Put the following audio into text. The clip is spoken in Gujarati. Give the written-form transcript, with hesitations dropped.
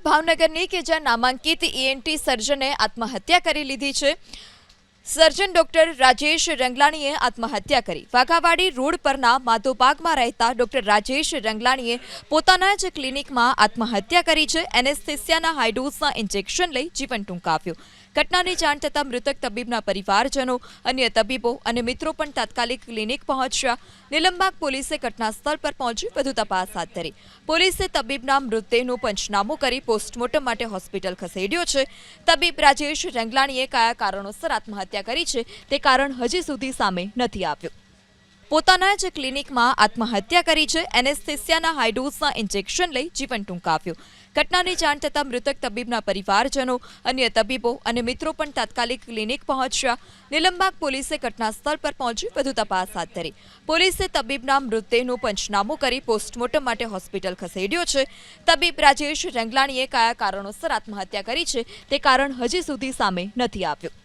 ભાવનગરની કે જ્યાં નામાંકિત ईएनटी સર્જને આત્મહત્યા કરી લીધી છે। સર્જન ડોક્ટર રાજેશ રંગલાણીએ આત્મહત્યા કરી। વાઘાવાડી રોડ પરના માધોબાગમાં રહેતા ડોક્ટર રાજેશ રંગલાણીએ પોતાના જ ક્લિનિકમાં આત્મહત્યા કરી છે। એનેસ્થેસિયાના હાઈડોઝના ઇન્જેક્શન લઈ જીવન ટૂંકાવ્યું। ઘટનાની જાણ થતાં મૃતક તબીબના પરિવારજનો, અન્ય તબીબો અને મિત્રો પણ તાત્કાલિક ક્લિનિક પહોંચ્યા। નિલંબાગ પોલીસે ઘટના સ્થળ પર પહોંચી વધુ તપાસ હાથ ધરી। પોલીસે તબીબના મૃતદેહનું પંચનામું કરી પોસ્ટમોર્ટમ માટે હોસ્પિટલ ખસેડ્યો છે। તબીબ રાજેશ રંગલાણીએ કયા કારણોસર આત્મહત્યા કરી છે તે કારણ હજી સુધી સામે નથી આવ્યું। પોતાના જ ક્લિનિકમાં આત્મહત્યા કરી છે। એનેસ્થેસિયાના હાઈડોઝના ઇન્જેક્શન લઈ જીવન ટૂંકાવ્યું। ઘટનાની જાણ થતાં મૃતક તબીબના પરિવારજનો, અન્ય તબીબો અને મિત્રો પણ તાત્કાલિક ક્લિનિક પહોંચ્યા। નિલંબાગ પોલીસે ઘટના સ્થળ પર પહોંચી વધુ તપાસ હાથ ધરી। પોલીસે તબીબના મૃતદેહનું પંચનામું કરી પોસ્ટમોર્ટમ માટે હોસ્પિટલ ખસેડ્યો છે। તબીબ રાજેશ રંગલાણીએ કયા કારણોસર આત્મહત્યા કરી છે તે કારણ હજી સુધી સામે નથી આવ્યું।